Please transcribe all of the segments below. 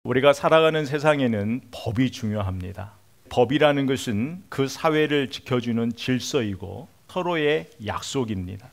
우리가 살아가는 세상에는 법이 중요합니다. 법이라는 것은 그 사회를 지켜주는 질서이고 서로의 약속입니다.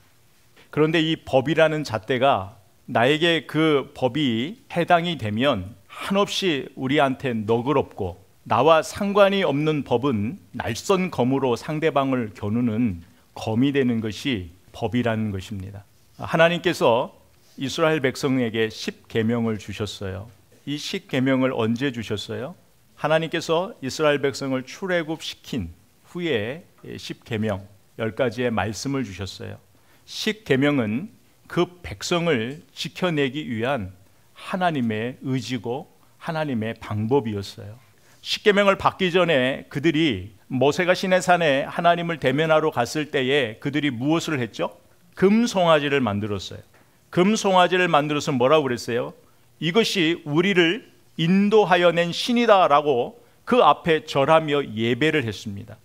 그런데 이 법이라는 잣대가 나에게 그 법이 해당이 되면 한없이 우리한테 너그럽고, 나와 상관이 없는 법은 날선 검으로 상대방을 겨누는 검이 되는 것이 법이라는 것입니다. 하나님께서 이스라엘 백성에게 10계명을 주셨어요. 이 10계명을 언제 주셨어요? 하나님께서 이스라엘 백성을 출애굽시킨 후에 10계명 10가지의 말씀을 주셨어요. 10계명은 그 백성을 지켜내기 위한 하나님의 의지고 하나님의 방법이었어요. 10계명을 받기 전에 그들이 모세가 시내산에 하나님을 대면하러 갔을 때에 그들이 무엇을 했죠? 금송아지를 만들었어요. 금송아지를 만들어서 뭐라고 그랬어요? 이것이 우리를 인도하여 낸 신이다라고 그 앞에 절하며 예배를 했습니다.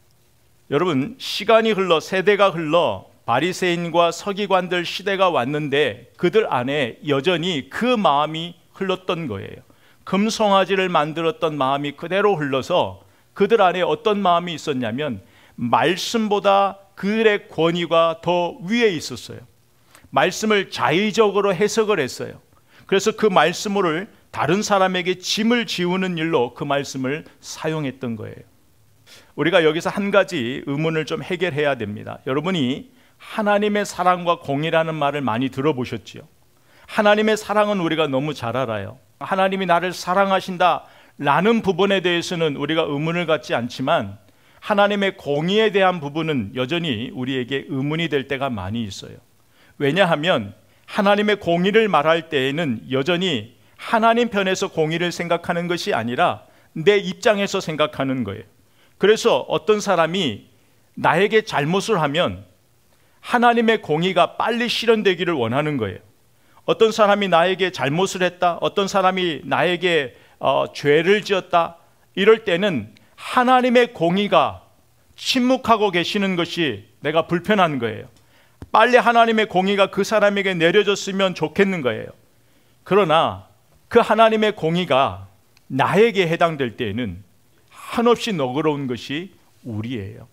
여러분, 시간이 흘러 세대가 흘러 바리새인과 서기관들 시대가 왔는데 그들 안에 여전히 그 마음이 흘렀던 거예요. 금송아지를 만들었던 마음이 그대로 흘러서 그들 안에 어떤 마음이 있었냐면 말씀보다 그들의 권위가 더 위에 있었어요. 말씀을 자의적으로 해석을 했어요. 그래서 그 말씀을 다른 사람에게 짐을 지우는 일로 그 말씀을 사용했던 거예요. 우리가 여기서 한 가지 의문을 좀 해결해야 됩니다. 여러분이 하나님의 사랑과 공의라는 말을 많이 들어보셨지요? 하나님의 사랑은 우리가 너무 잘 알아요. 하나님이 나를 사랑하신다 라는 부분에 대해서는 우리가 의문을 갖지 않지만 하나님의 공의에 대한 부분은 여전히 우리에게 의문이 될 때가 많이 있어요. 왜냐하면 하나님의 공의를 말할 때에는 여전히 하나님 편에서 공의를 생각하는 것이 아니라 내 입장에서 생각하는 거예요. 그래서 어떤 사람이 나에게 잘못을 하면 하나님의 공의가 빨리 실현되기를 원하는 거예요. 어떤 사람이 나에게 잘못을 했다, 어떤 사람이 나에게 죄를 지었다, 이럴 때는 하나님의 공의가 침묵하고 계시는 것이 내가 불편한 거예요. 빨리 하나님의 공의가 그 사람에게 내려졌으면 좋겠는 거예요. 그러나 그 하나님의 공의가 나에게 해당될 때에는 한없이 너그러운 것이 우리예요.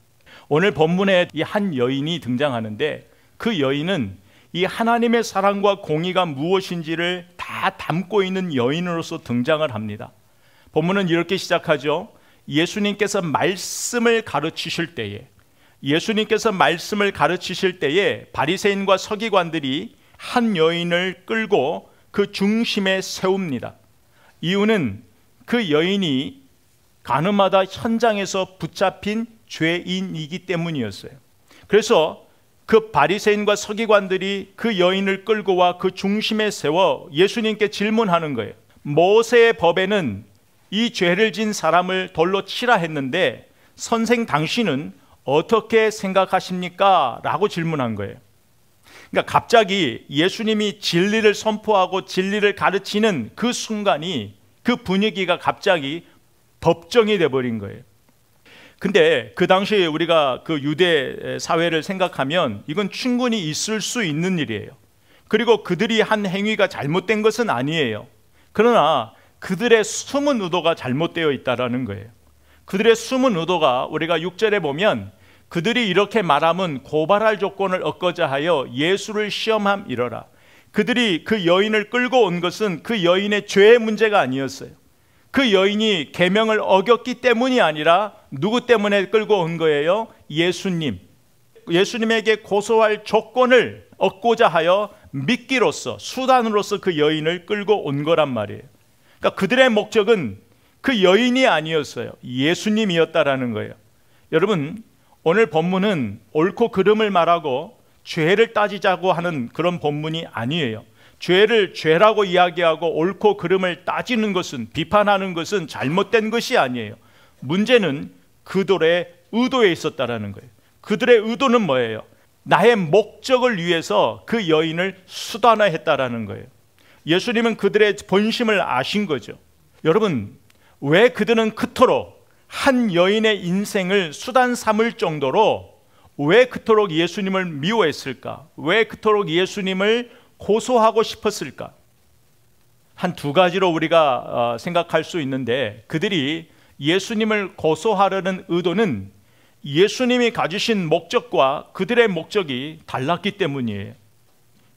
오늘 본문에 이 한 여인이 등장하는데 그 여인은 이 하나님의 사랑과 공의가 무엇인지를 다 담고 있는 여인으로서 등장을 합니다. 본문은 이렇게 시작하죠. 예수님께서 말씀을 가르치실 때에 바리새인과 서기관들이 한 여인을 끌고 그 중심에 세웁니다. 이유는 그 여인이 가늠하다 현장에서 붙잡힌 죄인이기 때문이었어요. 그래서 그 바리새인과 서기관들이 그 여인을 끌고 와 그 중심에 세워 예수님께 질문하는 거예요. 모세의 법에는 이 죄를 진 사람을 돌로 치라 했는데 선생 당신은 어떻게 생각하십니까? 라고 질문한 거예요. 그러니까 갑자기 예수님이 진리를 선포하고 진리를 가르치는 그 순간이, 그 분위기가 갑자기 법정이 돼버린 거예요. 근데 그 당시에 우리가 그 유대 사회를 생각하면 이건 충분히 있을 수 있는 일이에요. 그리고 그들이 한 행위가 잘못된 것은 아니에요. 그러나 그들의 숨은 의도가 잘못되어 있다는 거예요. 그들의 숨은 의도가 우리가 6절에 보면 그들이 이렇게 말하면 고발할 조건을 얻고자 하여 예수를 시험함이러라. 그들이 그 여인을 끌고 온 것은 그 여인의 죄의 문제가 아니었어요. 그 여인이 계명을 어겼기 때문이 아니라 누구 때문에 끌고 온 거예요? 예수님에게 고소할 조건을 얻고자 하여 미끼로서, 수단으로서 그 여인을 끌고 온 거란 말이에요. 그러니까 그들의 목적은 그 여인이 아니었어요. 예수님이었다라는 거예요. 여러분, 오늘 본문은 옳고 그름을 말하고 죄를 따지자고 하는 그런 본문이 아니에요. 죄를 죄라고 이야기하고 옳고 그름을 따지는 것은, 비판하는 것은 잘못된 것이 아니에요. 문제는 그들의 의도에 있었다라는 거예요. 그들의 의도는 뭐예요? 나의 목적을 위해서 그 여인을 수단화했다라는 거예요. 예수님은 그들의 본심을 아신 거죠. 여러분, 왜 그들은 그토록 한 여인의 인생을 수단 삼을 정도로 왜 그토록 예수님을 미워했을까? 왜 그토록 예수님을 고소하고 싶었을까? 한 두 가지로 우리가 생각할 수 있는데, 그들이 예수님을 고소하려는 의도는 예수님이 가지신 목적과 그들의 목적이 달랐기 때문이에요.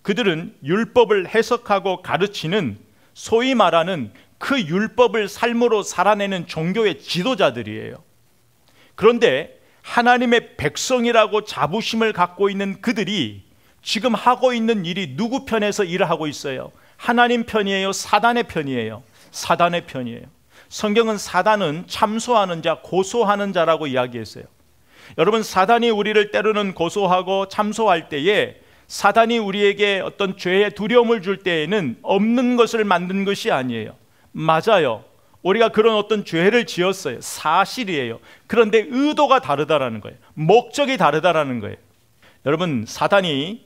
그들은 율법을 해석하고 가르치는, 소위 말하는 그 율법을 삶으로 살아내는 종교의 지도자들이에요. 그런데 하나님의 백성이라고 자부심을 갖고 있는 그들이 지금 하고 있는 일이 누구 편에서 일을 하고 있어요? 하나님 편이에요? 사단의 편이에요? 사단의 편이에요. 성경은 사단은 참소하는 자, 고소하는 자라고 이야기했어요. 여러분, 사단이 우리를 때로는 고소하고 참소할 때에, 사단이 우리에게 어떤 죄의 두려움을 줄 때에는 없는 것을 만든 것이 아니에요. 맞아요. 우리가 그런 어떤 죄를 지었어요. 사실이에요. 그런데 의도가 다르다라는 거예요. 목적이 다르다라는 거예요. 여러분, 사단이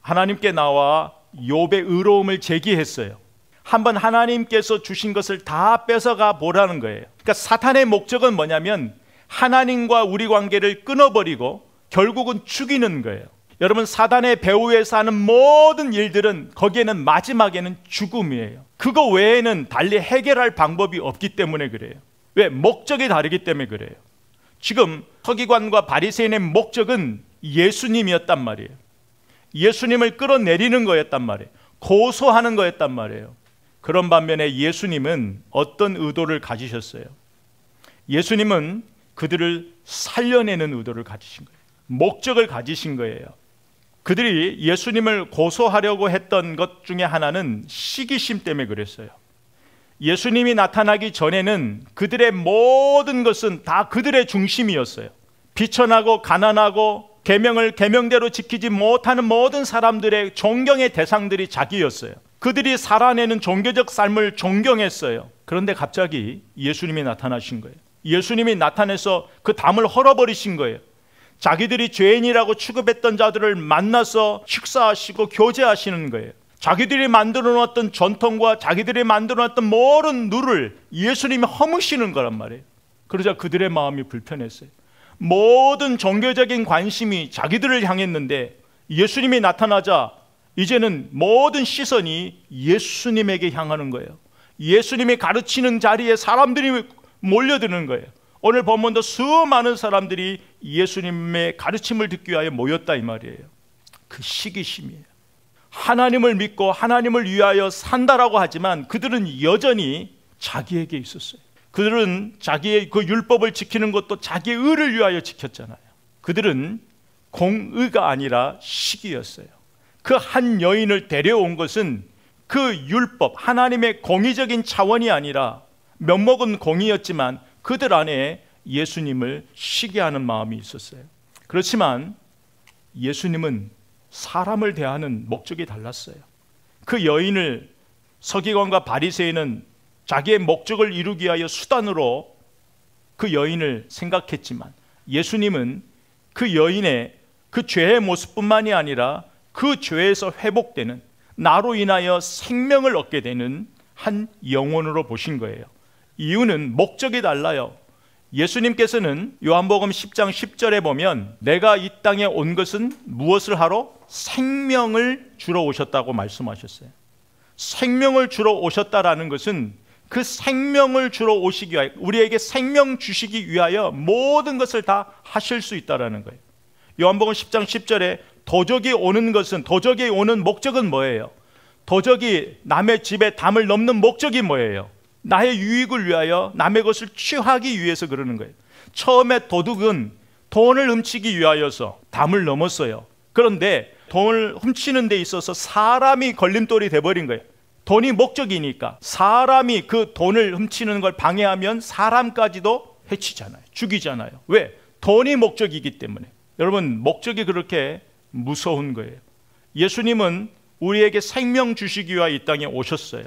하나님께 나와 욥의 의로움을 제기했어요. 한번 하나님께서 주신 것을 다 뺏어가 보라는 거예요. 그러니까 사탄의 목적은 뭐냐면 하나님과 우리 관계를 끊어버리고 결국은 죽이는 거예요. 여러분, 사단의 배후에서 하는 모든 일들은 거기에는 마지막에는 죽음이에요. 그거 외에는 달리 해결할 방법이 없기 때문에 그래요. 왜? 목적이 다르기 때문에 그래요. 지금 서기관과 바리새인의 목적은 예수님이었단 말이에요. 예수님을 끌어내리는 거였단 말이에요. 고소하는 거였단 말이에요. 그런 반면에 예수님은 어떤 의도를 가지셨어요? 예수님은 그들을 살려내는 의도를 가지신 거예요. 목적을 가지신 거예요. 그들이 예수님을 고소하려고 했던 것 중에 하나는 시기심 때문에 그랬어요. 예수님이 나타나기 전에는 그들의 모든 것은 다 그들의 중심이었어요. 비천하고 가난하고 계명을 계명대로 지키지 못하는 모든 사람들의 존경의 대상들이 자기였어요. 그들이 살아내는 종교적 삶을 존경했어요. 그런데 갑자기 예수님이 나타나신 거예요. 예수님이 나타나서 그 담을 헐어버리신 거예요. 자기들이 죄인이라고 취급했던 자들을 만나서 식사하시고 교제하시는 거예요. 자기들이 만들어 놓았던 전통과 자기들이 만들어 놨던 모든 룰을 예수님이 허무시는 거란 말이에요. 그러자 그들의 마음이 불편했어요. 모든 종교적인 관심이 자기들을 향했는데 예수님이 나타나자 이제는 모든 시선이 예수님에게 향하는 거예요. 예수님이 가르치는 자리에 사람들이 몰려드는 거예요. 오늘 본문도 수많은 사람들이 예수님의 가르침을 듣기 위하여 모였다 이 말이에요. 그 시기심이에요. 하나님을 믿고 하나님을 위하여 산다라고 하지만 그들은 여전히 자기에게 있었어요. 그들은 자기의 그 율법을 지키는 것도 자기의 의를 위하여 지켰잖아요. 그들은 공의가 아니라 시기였어요. 그 한 여인을 데려온 것은 그 율법, 하나님의 공의적인 차원이 아니라 면목은 공의였지만 그들 안에 예수님을 시기하는 마음이 있었어요. 그렇지만 예수님은 사람을 대하는 목적이 달랐어요. 그 여인을 서기관과 바리새인은 자기의 목적을 이루기 위하여 수단으로 그 여인을 생각했지만 예수님은 그 여인의 그 죄의 모습뿐만이 아니라 그 죄에서 회복되는, 나로 인하여 생명을 얻게 되는 한 영혼으로 보신 거예요. 이유는 목적이 달라요. 예수님께서는 요한복음 10장 10절에 보면 내가 이 땅에 온 것은 무엇을 하러? 생명을 주러 오셨다고 말씀하셨어요. 생명을 주러 오셨다라는 것은 그 생명을 주러 오시기 위하여, 우리에게 생명 주시기 위하여 모든 것을 다 하실 수 있다라는 거예요. 요한복음 10장 10절에 도적이 오는 것은, 도적이 오는 목적은 뭐예요? 도적이 남의 집에 담을 넘는 목적이 뭐예요? 나의 유익을 위하여 남의 것을 취하기 위해서 그러는 거예요. 처음에 도둑은 돈을 훔치기 위하여서 담을 넘었어요. 그런데 돈을 훔치는 데 있어서 사람이 걸림돌이 돼버린 거예요. 돈이 목적이니까 사람이 그 돈을 훔치는 걸 방해하면 사람까지도 해치잖아요. 죽이잖아요. 왜? 돈이 목적이기 때문에. 여러분, 목적이 그렇게 무서운 거예요. 예수님은 우리에게 생명 주시기 위하여 이 땅에 오셨어요.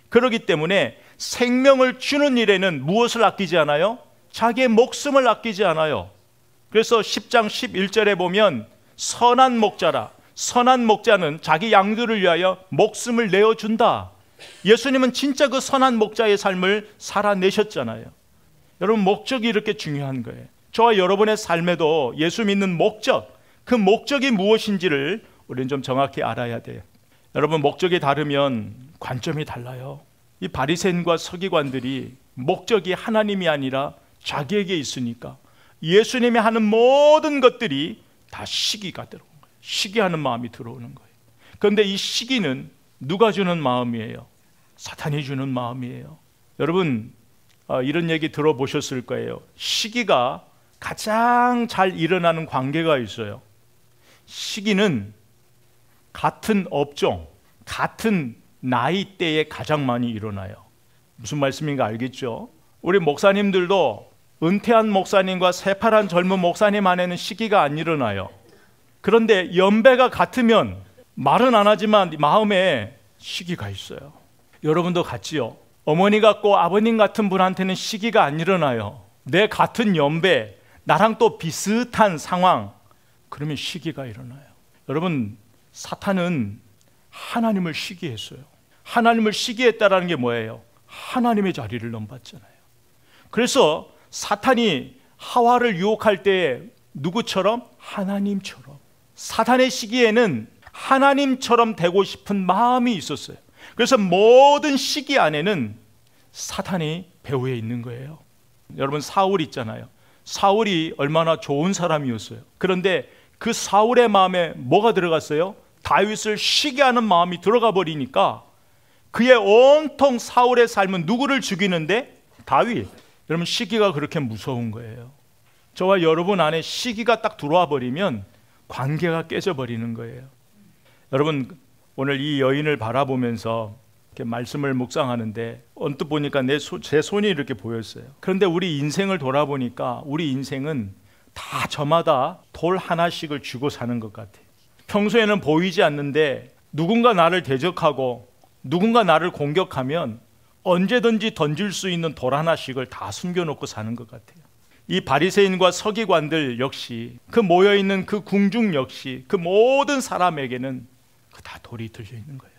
그렇기 때문에 생명을 주는 일에는 무엇을 아끼지 않아요? 자기의 목숨을 아끼지 않아요. 그래서 10장 11절에 보면 선한 목자라, 선한 목자는 자기 양들을 위하여 목숨을 내어준다. 예수님은 진짜 그 선한 목자의 삶을 살아내셨잖아요. 여러분, 목적이 이렇게 중요한 거예요. 저와 여러분의 삶에도 예수 믿는 목적, 그 목적이 무엇인지를 우리는 좀 정확히 알아야 돼요. 여러분, 목적이 다르면 관점이 달라요. 이 바리새인과 서기관들이 목적이 하나님이 아니라 자기에게 있으니까 예수님이 하는 모든 것들이 다 시기가 들어오는 거예요. 시기하는 마음이 들어오는 거예요. 그런데 이 시기는 누가 주는 마음이에요? 사탄이 주는 마음이에요. 여러분 이런 얘기 들어보셨을 거예요. 시기가 가장 잘 일어나는 관계가 있어요. 시기는 같은 업종, 같은 나이대에 가장 많이 일어나요. 무슨 말씀인가 알겠죠? 우리 목사님들도 은퇴한 목사님과 새파란 젊은 목사님 안에는 시기가 안 일어나요. 그런데 연배가 같으면 말은 안 하지만 마음에 시기가 있어요. 여러분도 같지요? 어머니 같고 아버님 같은 분한테는 시기가 안 일어나요. 내 같은 연배, 나랑 또 비슷한 상황, 그러면 시기가 일어나요. 여러분, 사탄은 하나님을 시기했어요. 하나님을 시기했다라는 게 뭐예요? 하나님의 자리를 넘봤잖아요. 그래서 사탄이 하와를 유혹할 때 누구처럼? 하나님처럼. 사탄의 시기에는 하나님처럼 되고 싶은 마음이 있었어요. 그래서 모든 시기 안에는 사탄이 배후에 있는 거예요. 여러분, 사울 있잖아요. 사울이 얼마나 좋은 사람이었어요. 그런데 그 사울의 마음에 뭐가 들어갔어요? 다윗을 시기하는 마음이 들어가 버리니까 그의 온통 사울의 삶은 누구를 죽이는데? 다윗. 여러분, 시기가 그렇게 무서운 거예요. 저와 여러분 안에 시기가 딱 들어와 버리면 관계가 깨져버리는 거예요. 여러분, 오늘 이 여인을 바라보면서 이렇게 말씀을 묵상하는데 언뜻 보니까 제 손이 이렇게 보였어요. 그런데 우리 인생을 돌아보니까 우리 인생은 다 저마다 돌 하나씩을 쥐고 사는 것 같아요. 평소에는 보이지 않는데 누군가 나를 대적하고 누군가 나를 공격하면 언제든지 던질 수 있는 돌 하나씩을 다 숨겨놓고 사는 것 같아요. 이 바리새인과 서기관들 역시, 그 모여있는 그 궁중 역시, 그 모든 사람에게는 다 돌이 들려있는 거예요.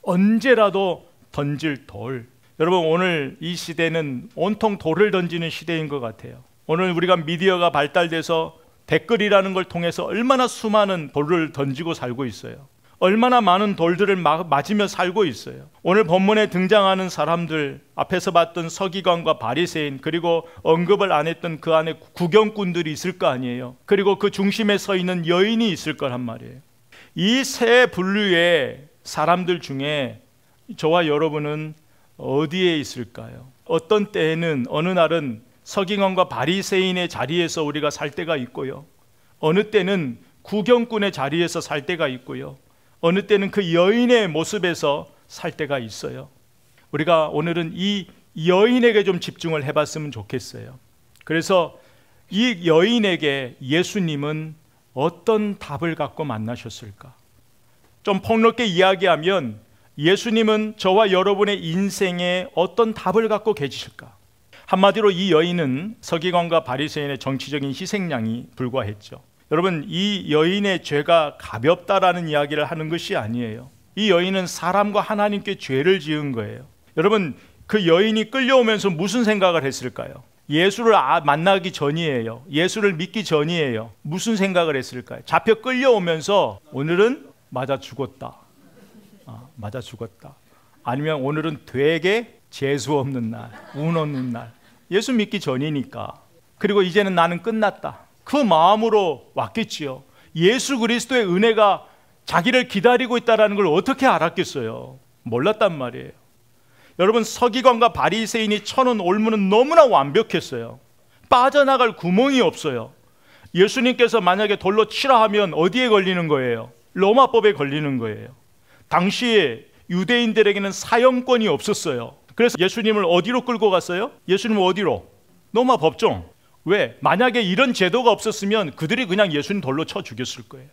언제라도 던질 돌. 여러분, 오늘 이 시대는 온통 돌을 던지는 시대인 것 같아요. 오늘 우리가 미디어가 발달돼서 댓글이라는 걸 통해서 얼마나 수많은 돌을 던지고 살고 있어요. 얼마나 많은 돌들을 맞으며 살고 있어요. 오늘 본문에 등장하는 사람들, 앞에서 봤던 서기관과 바리새인, 그리고 언급을 안 했던 그 안에 구경꾼들이 있을 거 아니에요. 그리고 그 중심에 서 있는 여인이 있을 거란 말이에요. 이 세 분류의 사람들 중에 저와 여러분은 어디에 있을까요? 어떤 때에는, 어느 날은 서기관과 바리새인의 자리에서 우리가 살 때가 있고요, 어느 때는 구경꾼의 자리에서 살 때가 있고요, 어느 때는 그 여인의 모습에서 살 때가 있어요. 우리가 오늘은 이 여인에게 좀 집중을 해봤으면 좋겠어요. 그래서 이 여인에게 예수님은 어떤 답을 갖고 만나셨을까? 좀 폭넓게 이야기하면 예수님은 저와 여러분의 인생에 어떤 답을 갖고 계실까? 한마디로 이 여인은 서기관과 바리새인의 정치적인 희생양이 불과했죠. 여러분, 이 여인의 죄가 가볍다라는 이야기를 하는 것이 아니에요. 이 여인은 사람과 하나님께 죄를 지은 거예요. 여러분, 그 여인이 끌려오면서 무슨 생각을 했을까요? 예수를 만나기 전이에요. 예수를 믿기 전이에요. 무슨 생각을 했을까요? 잡혀 끌려오면서 오늘은 맞아 죽었다. 맞아 죽었다. 아니면 오늘은 되게 재수 없는 날, 운 없는 날. 예수 믿기 전이니까. 그리고 이제는 나는 끝났다. 그 마음으로 왔겠지요. 예수 그리스도의 은혜가 자기를 기다리고 있다는 걸 어떻게 알았겠어요? 몰랐단 말이에요. 여러분, 서기관과 바리새인이 쳐놓은 올무는 너무나 완벽했어요. 빠져나갈 구멍이 없어요. 예수님께서 만약에 돌로 치라 하면 어디에 걸리는 거예요? 로마법에 걸리는 거예요. 당시에 유대인들에게는 사형권이 없었어요. 그래서 예수님을 어디로 끌고 갔어요? 예수님은 어디로? 로마 법정. 왜? 만약에 이런 제도가 없었으면 그들이 그냥 예수님 돌로 쳐 죽였을 거예요.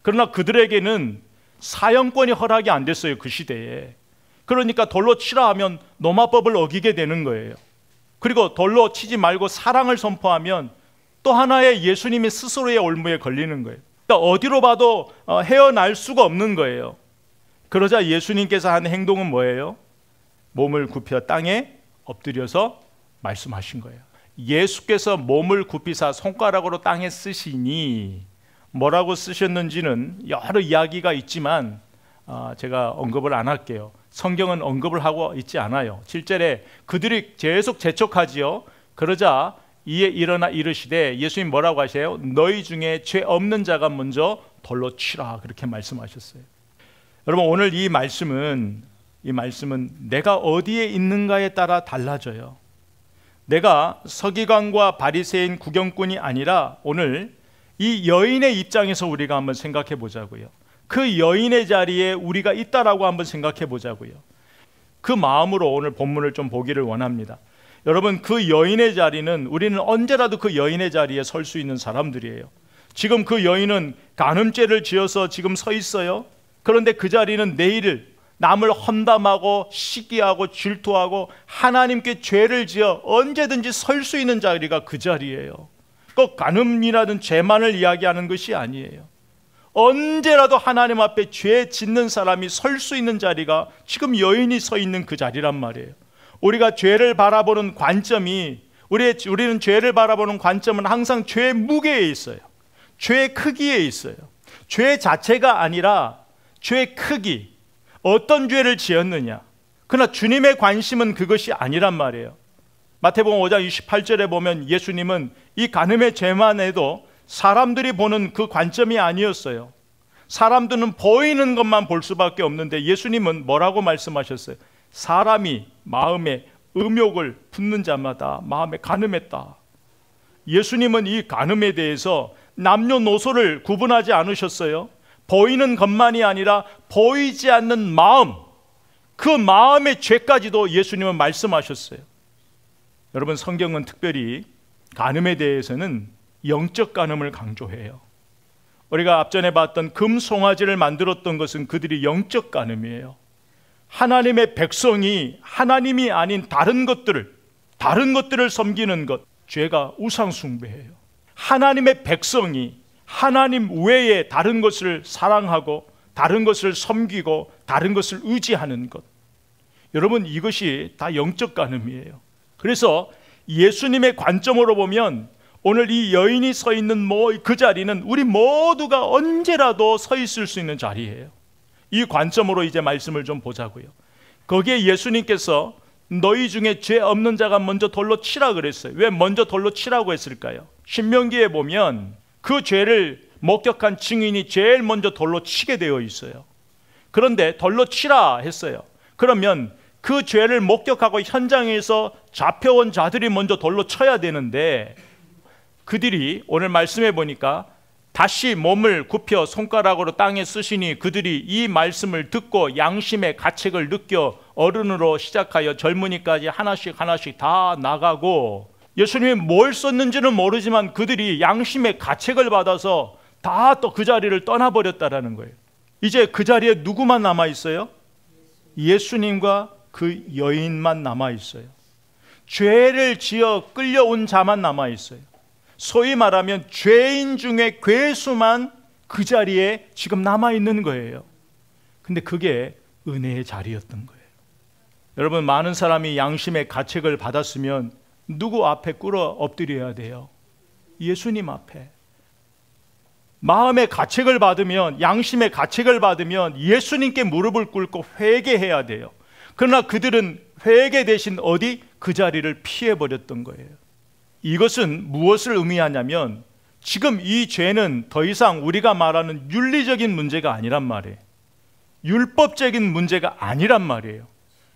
그러나 그들에게는 사형권이 허락이 안 됐어요, 그 시대에. 그러니까 돌로 치라 하면 로마법을 어기게 되는 거예요. 그리고 돌로 치지 말고 사랑을 선포하면 또 하나의 예수님이 스스로의 올무에 걸리는 거예요. 그러니까 어디로 봐도 헤어날 수가 없는 거예요. 그러자 예수님께서 한 행동은 뭐예요? 몸을 굽혀 땅에 엎드려서 말씀하신 거예요. 예수께서 몸을 굽히사 손가락으로 땅에 쓰시니, 뭐라고 쓰셨는지는 여러 이야기가 있지만 제가 언급을 안 할게요. 성경은 언급을 하고 있지 않아요. 7절에 그들이 계속 재촉하지요. 그러자 이에 일어나 이르시되 예수님 뭐라고 하세요? 너희 중에 죄 없는 자가 먼저 돌로 치라, 그렇게 말씀하셨어요. 여러분, 오늘 이 말씀은 내가 어디에 있는가에 따라 달라져요. 내가 서기관과 바리새인 구경꾼이 아니라 오늘 이 여인의 입장에서 우리가 한번 생각해 보자고요. 그 여인의 자리에 우리가 있다라고 한번 생각해 보자고요. 그 마음으로 오늘 본문을 좀 보기를 원합니다. 여러분, 그 여인의 자리는 우리는 언제라도 그 여인의 자리에 설 수 있는 사람들이에요. 지금 그 여인은 간음죄를 지어서 지금 서 있어요. 그런데 그 자리는 내일 남을 험담하고 시기하고 질투하고 하나님께 죄를 지어 언제든지 설 수 있는 자리가 그 자리예요. 꼭 간음이라든 죄만을 이야기하는 것이 아니에요. 언제라도 하나님 앞에 죄 짓는 사람이 설 수 있는 자리가 지금 여인이 서 있는 그 자리란 말이에요. 우리가 죄를 바라보는 관점이 우리는 죄를 바라보는 관점은 항상 죄의 무게에 있어요. 죄의 크기에 있어요. 죄 자체가 아니라 죄의 크기, 어떤 죄를 지었느냐. 그러나 주님의 관심은 그것이 아니란 말이에요. 마태복음 5장 28절에 보면 예수님은 이 간음의 죄만 해도 사람들이 보는 그 관점이 아니었어요. 사람들은 보이는 것만 볼 수밖에 없는데 예수님은 뭐라고 말씀하셨어요? 사람이 마음에 음욕을 품는 자마다 마음에 간음했다. 예수님은 이 간음에 대해서 남녀노소를 구분하지 않으셨어요. 보이는 것만이 아니라 보이지 않는 마음, 그 마음의 죄까지도 예수님은 말씀하셨어요. 여러분, 성경은 특별히 간음에 대해서는 영적 간음을 강조해요. 우리가 앞전에 봤던 금송아지를 만들었던 것은 그들이 영적 간음이에요. 하나님의 백성이 하나님이 아닌 다른 것들을 섬기는 것, 죄가 우상 숭배예요. 하나님의 백성이 하나님 외에 다른 것을 사랑하고 다른 것을 섬기고 다른 것을 의지하는 것, 여러분, 이것이 다 영적 간음이에요. 그래서 예수님의 관점으로 보면 오늘 이 여인이 서 있는 그 자리는 우리 모두가 언제라도 서 있을 수 있는 자리예요. 이 관점으로 이제 말씀을 좀 보자고요. 거기에 예수님께서 너희 중에 죄 없는 자가 먼저 돌로 치라 그랬어요. 왜 먼저 돌로 치라고 했을까요? 신명기에 보면 그 죄를 목격한 증인이 제일 먼저 돌로 치게 되어 있어요. 그런데 돌로 치라 했어요. 그러면 그 죄를 목격하고 현장에서 잡혀온 자들이 먼저 돌로 쳐야 되는데 그들이 오늘 말씀해 보니까 다시 몸을 굽혀 손가락으로 땅에 쓰시니 그들이 이 말씀을 듣고 양심의 가책을 느껴 어른으로 시작하여 젊은이까지 하나씩 다 나가고, 예수님이 뭘 썼는지는 모르지만 그들이 양심의 가책을 받아서 다 또 그 자리를 떠나버렸다라는 거예요. 이제 그 자리에 누구만 남아있어요? 예수님과 그 여인만 남아있어요. 죄를 지어 끌려온 자만 남아있어요. 소위 말하면 죄인 중에 괴수만 그 자리에 지금 남아있는 거예요. 근데 그게 은혜의 자리였던 거예요. 여러분, 많은 사람이 양심의 가책을 받았으면 누구 앞에 꿇어 엎드려야 돼요? 예수님 앞에. 마음의 가책을 받으면, 양심의 가책을 받으면 예수님께 무릎을 꿇고 회개해야 돼요. 그러나 그들은 회개 대신 어디? 그 자리를 피해버렸던 거예요. 이것은 무엇을 의미하냐면 지금 이 죄는 더 이상 우리가 말하는 윤리적인 문제가 아니란 말이에요. 율법적인 문제가 아니란 말이에요.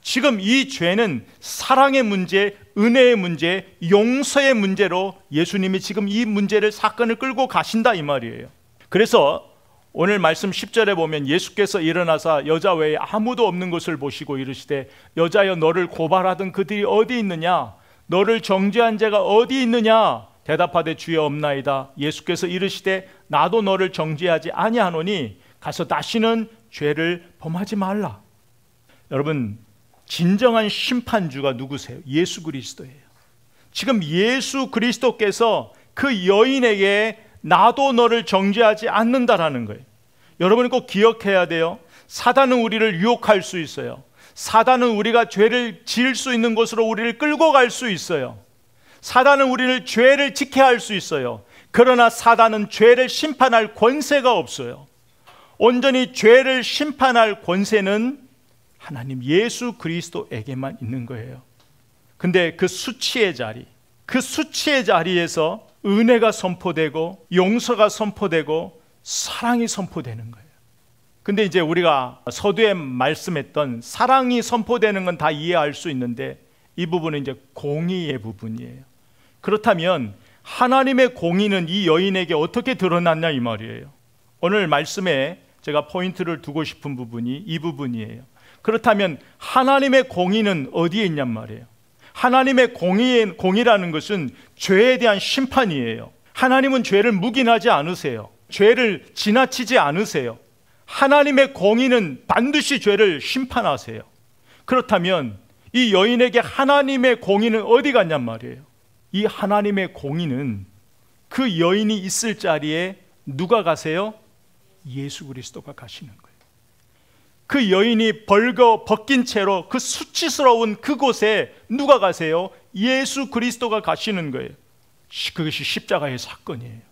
지금 이 죄는 사랑의 문제, 은혜의 문제, 용서의 문제로 예수님이 지금 이 문제를, 사건을 끌고 가신다 이 말이에요. 그래서 오늘 말씀 10절에 보면 예수께서 일어나사 여자 외에 아무도 없는 것을 보시고 이르시되 여자여 너를 고발하던 그들이 어디 있느냐? 너를 정죄한 자가 어디 있느냐? 대답하되 주여 없나이다. 예수께서 이르시되 나도 너를 정죄하지 아니하노니 가서 다시는 죄를 범하지 말라. 여러분, 진정한 심판주가 누구세요? 예수 그리스도예요. 지금 예수 그리스도께서 그 여인에게 나도 너를 정죄하지 않는다라는 거예요. 여러분이 꼭 기억해야 돼요. 사단은 우리를 유혹할 수 있어요. 사단은 우리가 죄를 지을 수 있는 곳으로 우리를 끌고 갈 수 있어요. 사단은 우리를 죄를 지게 할 수 있어요. 그러나 사단은 죄를 심판할 권세가 없어요. 온전히 죄를 심판할 권세는 하나님 예수 그리스도에게만 있는 거예요. 근데 그 수치의 자리에서 은혜가 선포되고 용서가 선포되고 사랑이 선포되는 거예요. 근데 이제 우리가 서두에 말씀했던 사랑이 선포되는 건 다 이해할 수 있는데 이 부분은 이제 공의의 부분이에요. 그렇다면 하나님의 공의는 이 여인에게 어떻게 드러났냐 이 말이에요. 오늘 말씀에 제가 포인트를 두고 싶은 부분이 이 부분이에요. 그렇다면 하나님의 공의는 어디에 있냔 말이에요. 하나님의 공의라는 것은 죄에 대한 심판이에요. 하나님은 죄를 묵인하지 않으세요. 죄를 지나치지 않으세요. 하나님의 공의는 반드시 죄를 심판하세요. 그렇다면 이 여인에게 하나님의 공의는 어디 갔냔 말이에요. 이 하나님의 공의는 그 여인이 있을 자리에 누가 가세요? 예수 그리스도가 가시는 거예요. 그 여인이 벗긴 채로 그 수치스러운 그곳에 누가 가세요? 예수 그리스도가 가시는 거예요. 그것이 십자가의 사건이에요.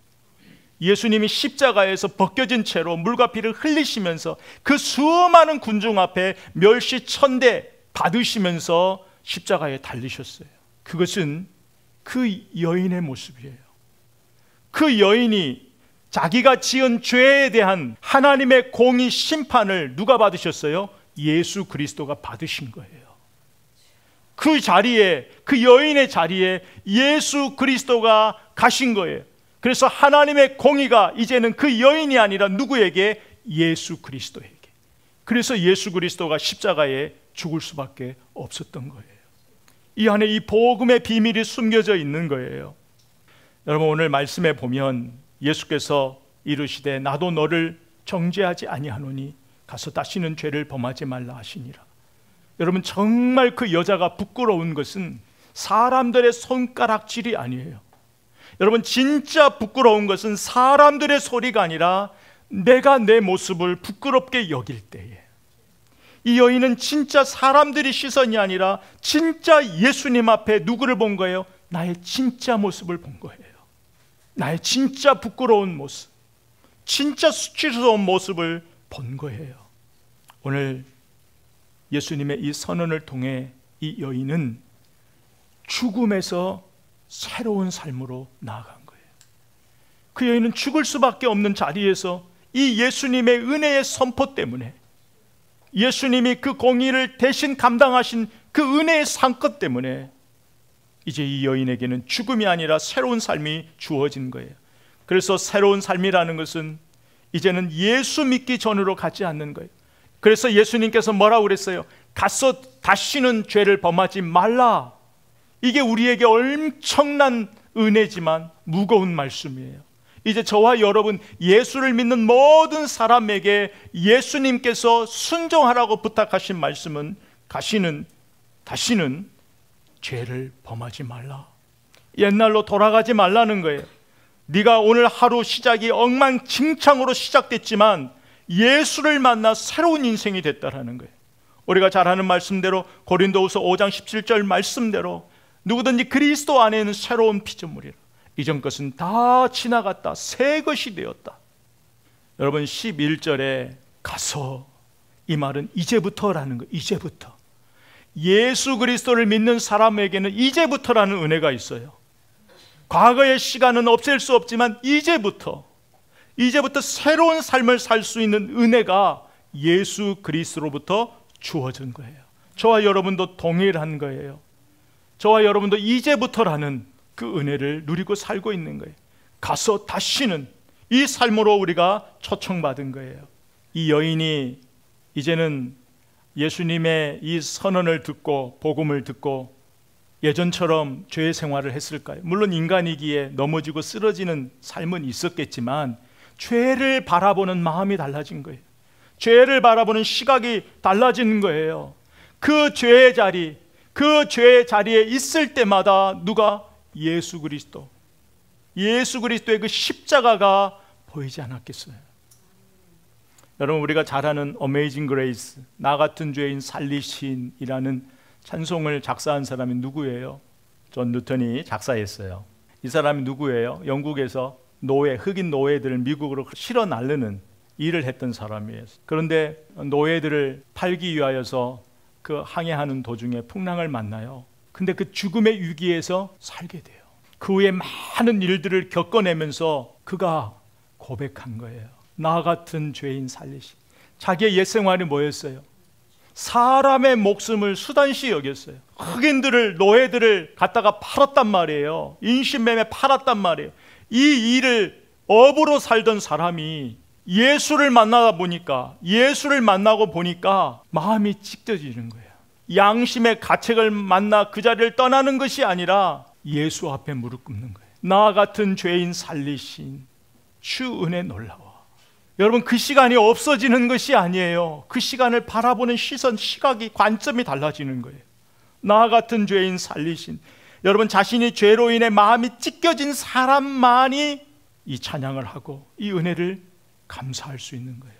예수님이 십자가에서 벗겨진 채로 물과 피를 흘리시면서 그 수많은 군중 앞에 멸시천대 받으시면서 십자가에 달리셨어요. 그것은 그 여인의 모습이에요. 그 여인이 자기가 지은 죄에 대한 하나님의 공의 심판을 누가 받으셨어요? 예수 그리스도가 받으신 거예요. 그 자리에, 그 여인의 자리에 예수 그리스도가 가신 거예요. 그래서 하나님의 공의가 이제는 그 여인이 아니라 누구에게? 예수 그리스도에게. 그래서 예수 그리스도가 십자가에 죽을 수밖에 없었던 거예요. 이 안에 이 복음의 비밀이 숨겨져 있는 거예요. 여러분, 오늘 말씀에 보면 예수께서 이르시되 나도 너를 정죄하지 아니하노니 가서 다시는 죄를 범하지 말라 하시니라. 여러분, 정말 그 여자가 부끄러운 것은 사람들의 손가락질이 아니에요. 여러분, 진짜 부끄러운 것은 사람들의 소리가 아니라 내가 내 모습을 부끄럽게 여길 때에, 이 여인은 진짜 사람들이 시선이 아니라 진짜 예수님 앞에 누구를 본 거예요? 나의 진짜 모습을 본 거예요. 나의 진짜 부끄러운 모습, 진짜 수치스러운 모습을 본 거예요. 오늘 예수님의 이 선언을 통해 이 여인은 죽음에서 새로운 삶으로 나아간 거예요. 그 여인은 죽을 수밖에 없는 자리에서 이 예수님의 은혜의 선포 때문에, 예수님이 그 공의를 대신 감당하신 그 은혜의 상급 때문에 이제 이 여인에게는 죽음이 아니라 새로운 삶이 주어진 거예요. 그래서 새로운 삶이라는 것은 이제는 예수 믿기 전으로 가지 않는 거예요. 그래서 예수님께서 뭐라고 그랬어요? 가서 다시는 죄를 범하지 말라. 이게 우리에게 엄청난 은혜지만 무거운 말씀이에요. 이제 저와 여러분, 예수를 믿는 모든 사람에게 예수님께서 순종하라고 부탁하신 말씀은 다시는 죄를 범하지 말라. 옛날로 돌아가지 말라는 거예요. 네가 오늘 하루 시작이 엉망진창으로 시작됐지만 예수를 만나 새로운 인생이 됐다라는 거예요. 우리가 잘 아는 말씀대로 고린도후서 5장 17절 말씀대로 누구든지 그리스도 안에는 새로운 피조물이라. 이전 것은 다 지나갔다. 새 것이 되었다. 여러분, 11절에 가서, 이 말은 이제부터라는 거예요. 이제부터. 예수 그리스도를 믿는 사람에게는 이제부터라는 은혜가 있어요. 과거의 시간은 없앨 수 없지만 이제부터 새로운 삶을 살 수 있는 은혜가 예수 그리스도로부터 주어진 거예요. 저와 여러분도 동일한 거예요. 저와 여러분도 이제부터라는 그 은혜를 누리고 살고 있는 거예요. 가서 다시는 이 삶으로 우리가 초청받은 거예요. 이 여인이 이제는 예수님의 이 선언을 듣고 복음을 듣고 예전처럼 죄의 생활을 했을까요? 물론 인간이기에 넘어지고 쓰러지는 삶은 있었겠지만 죄를 바라보는 마음이 달라진 거예요. 죄를 바라보는 시각이 달라진 거예요. 그 죄의 자리에 있을 때마다 누가? 예수 그리스도의 그 십자가가 보이지 않았겠어요? 여러분, 우리가 잘 아는 어메이징 그레이스, 나 같은 죄인 살리신이라는 찬송을 작사한 사람이 누구예요? 존 뉴턴이 작사했어요. 이 사람이 누구예요? 영국에서 흑인 노예들을 미국으로 실어 나르는 일을 했던 사람이에요. 그런데 노예들을 팔기 위하여서 그 항해하는 도중에 풍랑을 만나요. 근데 그 죽음의 위기에서 살게 돼요. 그 후에 많은 일들을 겪어내면서 그가 고백한 거예요. 나 같은 죄인 살리시. 자기의 옛 생활이 뭐였어요? 사람의 목숨을 수단시 여겼어요. 흑인들을, 노예들을 갖다가 팔았단 말이에요. 인신매매 팔았단 말이에요. 이 일을 업으로 살던 사람이 예수를 만나고 보니까 마음이 찢겨지는 거예요. 양심의 가책을 만나 그 자리를 떠나는 것이 아니라 예수 앞에 무릎 꿇는 거예요. 나 같은 죄인 살리신 주 은혜 놀라워. 여러분, 그 시간이 없어지는 것이 아니에요. 그 시간을 바라보는 시선, 시각이, 관점이 달라지는 거예요. 나 같은 죄인 살리신. 여러분, 자신이 죄로 인해 마음이 찢겨진 사람만이 이 찬양을 하고 이 은혜를 감사할 수 있는 거예요.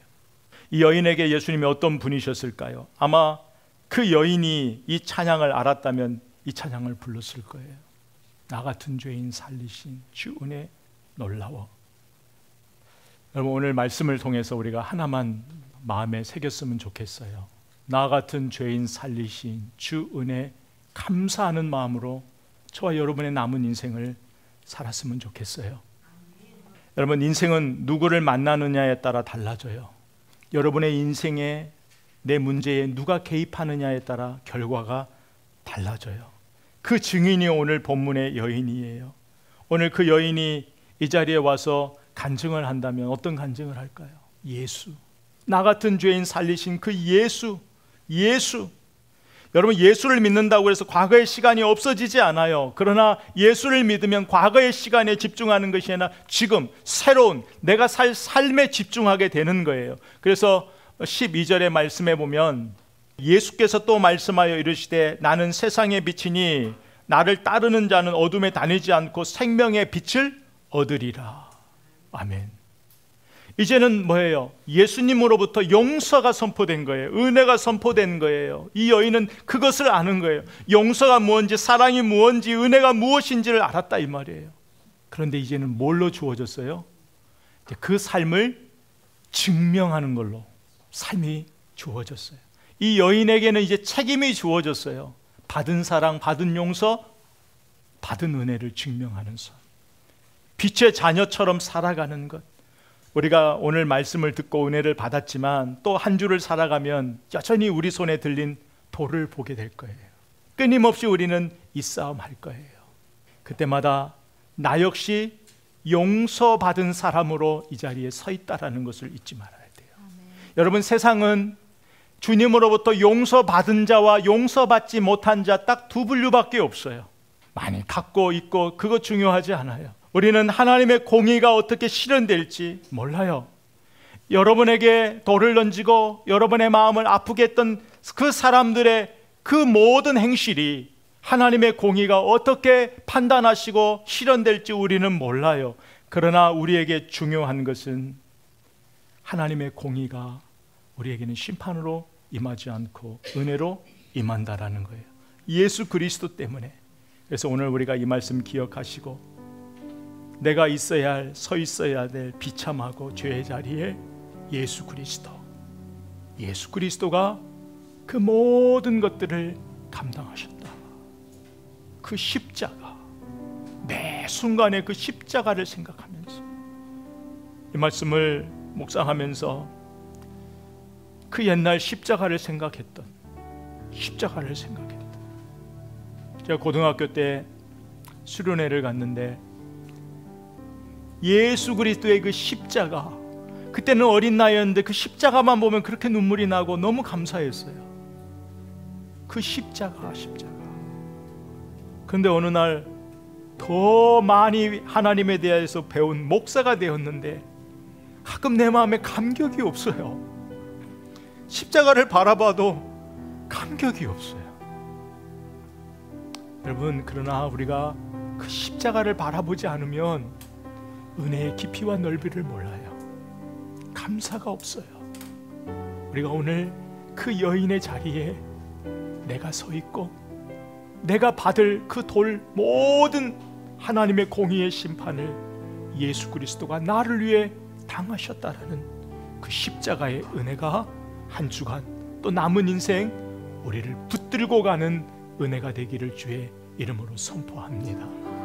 이 여인에게 예수님이 어떤 분이셨을까요? 아마 그 여인이 이 찬양을 알았다면 이 찬양을 불렀을 거예요. 나 같은 죄인 살리신 주 은혜 놀라워. 여러분, 오늘 말씀을 통해서 우리가 하나만 마음에 새겼으면 좋겠어요. 나 같은 죄인 살리신 주 은혜 감사하는 마음으로 저와 여러분의 남은 인생을 살았으면 좋겠어요. 여러분, 인생은 누구를 만나느냐에 따라 달라져요. 여러분의 인생에, 내 문제에 누가 개입하느냐에 따라 결과가 달라져요. 그 증인이 오늘 본문의 여인이에요. 오늘 그 여인이 이 자리에 와서 간증을 한다면 어떤 간증을 할까요? 예수. 나 같은 죄인 살리신 그 예수. 여러분, 예수를 믿는다고 해서 과거의 시간이 없어지지 않아요. 그러나 예수를 믿으면 과거의 시간에 집중하는 것이 아니라 지금 새로운 내가 살 삶에 집중하게 되는 거예요. 그래서 12절의 말씀에 보면 예수께서 또 말씀하여 이르시되 나는 세상의 빛이니 나를 따르는 자는 어둠에 다니지 않고 생명의 빛을 얻으리라. 아멘. 이제는 뭐예요? 예수님으로부터 용서가 선포된 거예요. 은혜가 선포된 거예요. 이 여인은 그것을 아는 거예요. 용서가 무엇인지, 사랑이 무엇인지, 은혜가 무엇인지를 알았다 이 말이에요. 그런데 이제는 뭘로 주어졌어요? 그 삶을 증명하는 걸로 삶이 주어졌어요. 이 여인에게는 이제 책임이 주어졌어요. 받은 사랑, 받은 용서, 받은 은혜를 증명하는 삶. 빛의 자녀처럼 살아가는 것. 우리가 오늘 말씀을 듣고 은혜를 받았지만 또 한 주를 살아가면 여전히 우리 손에 들린 돌을 보게 될 거예요. 끊임없이 우리는 이 싸움 할 거예요. 그때마다 나 역시 용서받은 사람으로 이 자리에 서 있다라는 것을 잊지 말아야 돼요. 여러분, 세상은 주님으로부터 용서받은 자와 용서받지 못한 자 딱 두 분류밖에 없어요. 많이 갖고 있고 그거 중요하지 않아요. 우리는 하나님의 공의가 어떻게 실현될지 몰라요. 여러분에게 돌을 던지고 여러분의 마음을 아프게 했던 그 사람들의 그 모든 행실이 하나님의 공의가 어떻게 판단하시고 실현될지 우리는 몰라요. 그러나 우리에게 중요한 것은 하나님의 공의가 우리에게는 심판으로 임하지 않고 은혜로 임한다라는 거예요. 예수 그리스도 때문에. 그래서 오늘 우리가 이 말씀 기억하시고 내가 있어야 할, 서 있어야 될 비참하고 죄의 자리에 예수 그리스도가 그 모든 것들을 감당하셨다. 그 십자가, 매 순간에 그 십자가를 생각하면서 이 말씀을 묵상하면서 그 옛날 십자가를 생각했던 제가 고등학교 때 수련회를 갔는데 예수 그리스도의 그 십자가, 그때는 어린 나이였는데 그 십자가만 보면 그렇게 눈물이 나고 너무 감사했어요. 그 십자가. 그런데 어느 날 더 많이 하나님에 대해서 배운 목사가 되었는데 가끔 내 마음에 감격이 없어요. 십자가를 바라봐도 감격이 없어요. 여러분, 그러나 우리가 그 십자가를 바라보지 않으면 은혜의 깊이와 넓이를 몰라요. 감사가 없어요. 우리가 오늘 그 여인의 자리에 내가 서 있고 내가 받을 그 돌, 모든 하나님의 공의의 심판을 예수 그리스도가 나를 위해 당하셨다라는 그 십자가의 은혜가 한 주간 또 남은 인생 우리를 붙들고 가는 은혜가 되기를 주의 이름으로 선포합니다.